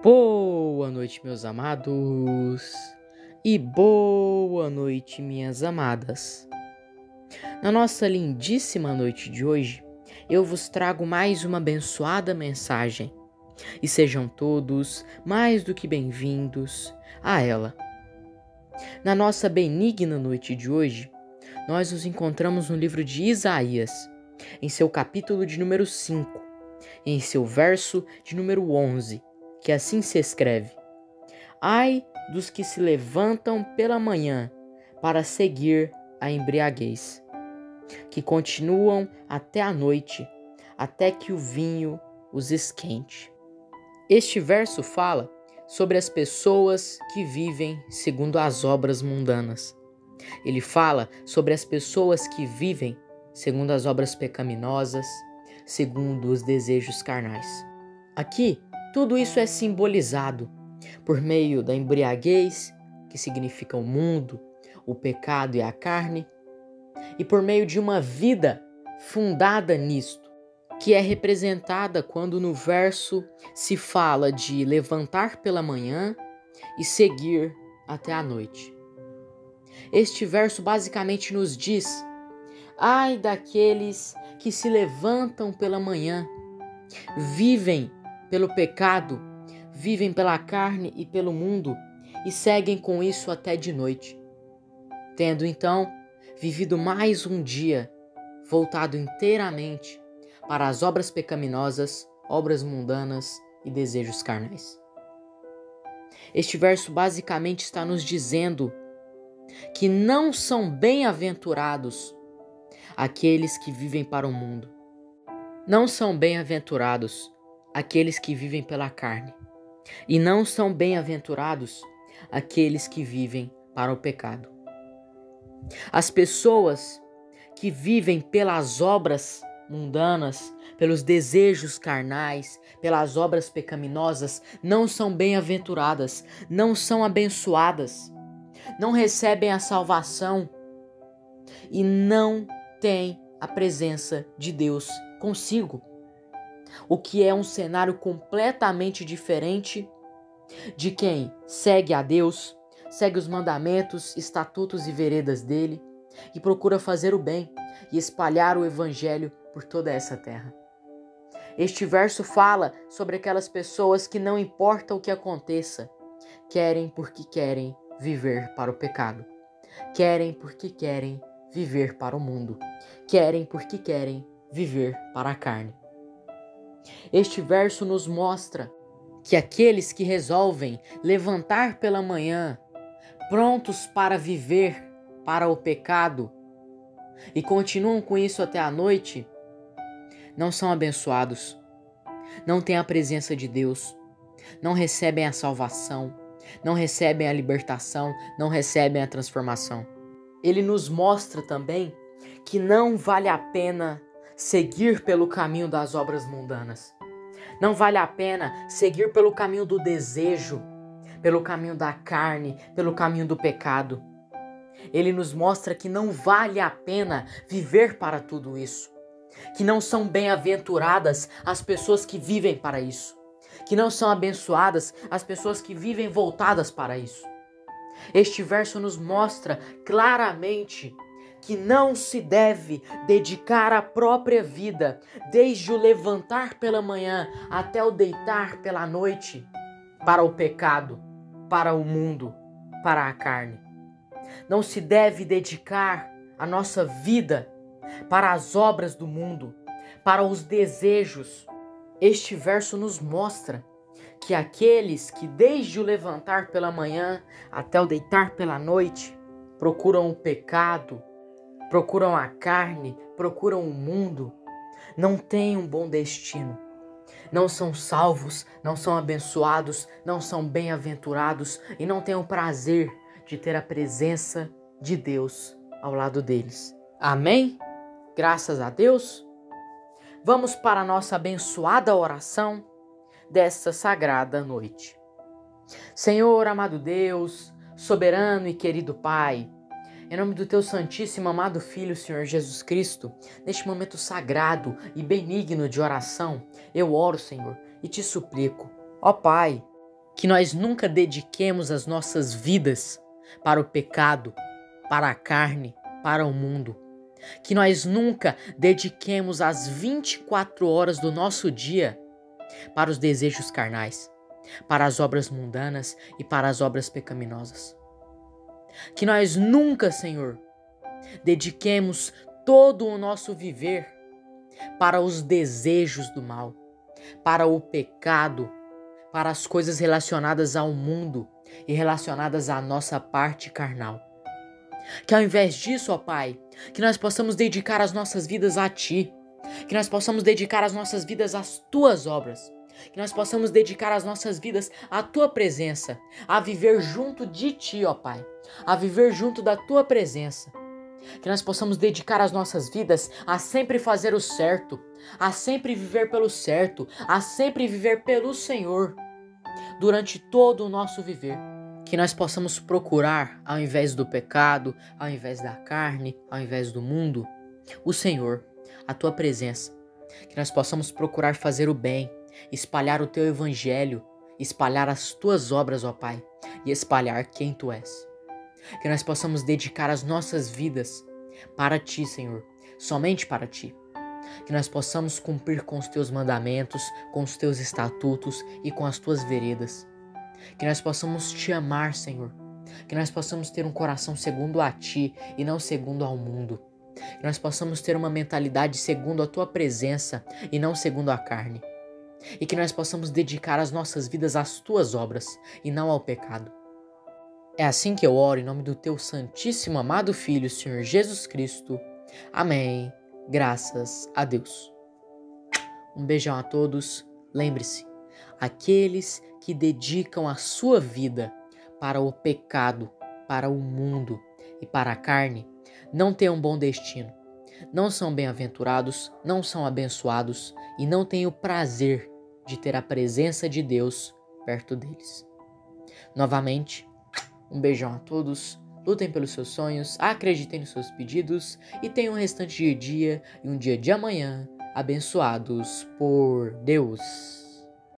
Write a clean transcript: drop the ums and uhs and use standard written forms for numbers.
Boa noite, meus amados, e boa noite, minhas amadas. Na nossa lindíssima noite de hoje, eu vos trago mais uma abençoada mensagem, e sejam todos mais do que bem-vindos a ela. Na nossa benigna noite de hoje, nós nos encontramos no livro de Isaías, em seu capítulo de número 5, em seu verso de número 11, que assim se escreve: Ai dos que se levantam pela manhã para seguir a embriaguez, que continuam até a noite, até que o vinho os esquente. Este verso fala sobre as pessoas que vivem segundo as obras mundanas. Ele fala sobre as pessoas que vivem segundo as obras pecaminosas, segundo os desejos carnais. Aqui, tudo isso é simbolizado por meio da embriaguez, que significa o mundo, o pecado e a carne, e por meio de uma vida fundada nisto, que é representada quando no verso se fala de levantar pela manhã e seguir até a noite. Este verso basicamente nos diz: ai daqueles que se levantam pela manhã, vivem pelo pecado, vivem pela carne e pelo mundo e seguem com isso até de noite, tendo então vivido mais um dia voltado inteiramente para as obras pecaminosas, obras mundanas e desejos carnais. Este verso basicamente está nos dizendo que não são bem-aventurados aqueles que vivem para o mundo. Não são bem-aventurados aqueles que vivem pela carne. E não são bem-aventurados aqueles que vivem para o pecado. As pessoas que vivem pelas obras mundanas, pelos desejos carnais, pelas obras pecaminosas, não são bem-aventuradas, não são abençoadas, não recebem a salvação e não têm a presença de Deus consigo. O que é um cenário completamente diferente de quem segue a Deus, segue os mandamentos, estatutos e veredas dele e procura fazer o bem e espalhar o evangelho por toda essa terra. Este verso fala sobre aquelas pessoas que não importa o que aconteça, querem porque querem viver para o pecado, querem porque querem viver para o mundo, querem porque querem viver para a carne. Este verso nos mostra que aqueles que resolvem levantar pela manhã, prontos para viver para o pecado, e continuam com isso até a noite, não são abençoados, não têm a presença de Deus, não recebem a salvação, não recebem a libertação, não recebem a transformação. Ele nos mostra também que não vale a pena seguir pelo caminho das obras mundanas. Não vale a pena seguir pelo caminho do desejo, pelo caminho da carne, pelo caminho do pecado. Ele nos mostra que não vale a pena viver para tudo isso, que não são bem-aventuradas as pessoas que vivem para isso, que não são abençoadas as pessoas que vivem voltadas para isso. Este verso nos mostra claramente que não se deve dedicar a própria vida, desde o levantar pela manhã até o deitar pela noite, para o pecado, para o mundo, para a carne. Não se deve dedicar a nossa vida para as obras do mundo, para os desejos. Este verso nos mostra que aqueles que desde o levantar pela manhã até o deitar pela noite procuram o pecado, procuram a carne, procuram o mundo, não têm um bom destino. Não são salvos, não são abençoados, não são bem-aventurados e não têm o prazer de ter a presença de Deus ao lado deles. Amém? Graças a Deus. Vamos para a nossa abençoada oração desta sagrada noite. Senhor, amado Deus, soberano e querido Pai, em nome do teu santíssimo amado Filho, Senhor Jesus Cristo, neste momento sagrado e benigno de oração, eu oro, Senhor, e te suplico, ó Pai, Que nós nunca dediquemos as nossas vidas para o pecado, para a carne, para o mundo. Que nós nunca dediquemos as 24 horas do nosso dia para os desejos carnais, para as obras mundanas e para as obras pecaminosas. Que nós nunca, Senhor, dediquemos todo o nosso viver para os desejos do mal, para o pecado, para as coisas relacionadas ao mundo e relacionadas à nossa parte carnal. Que ao invés disso, ó Pai, que nós possamos dedicar as nossas vidas a Ti, que nós possamos dedicar as nossas vidas às Tuas obras, que nós possamos dedicar as nossas vidas à Tua presença, a viver junto de Ti, ó Pai, a viver junto da Tua presença. Que nós possamos dedicar as nossas vidas a sempre fazer o certo, a sempre viver pelo certo, a sempre viver pelo Senhor, durante todo o nosso viver. Que nós possamos procurar, ao invés do pecado, ao invés da carne, ao invés do mundo, o Senhor, a Tua presença. Que nós possamos procurar fazer o bem, espalhar o Teu Evangelho, espalhar as Tuas obras, ó Pai, e espalhar quem Tu és. Que nós possamos dedicar as nossas vidas para Ti, Senhor, somente para Ti. Que nós possamos cumprir com os Teus mandamentos, com os Teus estatutos e com as Tuas veredas. Que nós possamos Te amar, Senhor. Que nós possamos ter um coração segundo a Ti e não segundo ao mundo. Que nós possamos ter uma mentalidade segundo a Tua presença e não segundo a carne. E que nós possamos dedicar as nossas vidas às Tuas obras e não ao pecado. É assim que eu oro em nome do Teu santíssimo amado Filho, Senhor Jesus Cristo. Amém. Graças a Deus. Um beijão a todos. Lembre-se, aqueles que dedicam a sua vida para o pecado, para o mundo e para a carne, não têm um bom destino. Não são bem-aventurados, não são abençoados e não têm o prazer de ter a presença de Deus perto deles. Novamente, um beijão a todos, lutem pelos seus sonhos, acreditem nos seus pedidos e tenham um restante de dia e um dia de amanhã abençoados por Deus.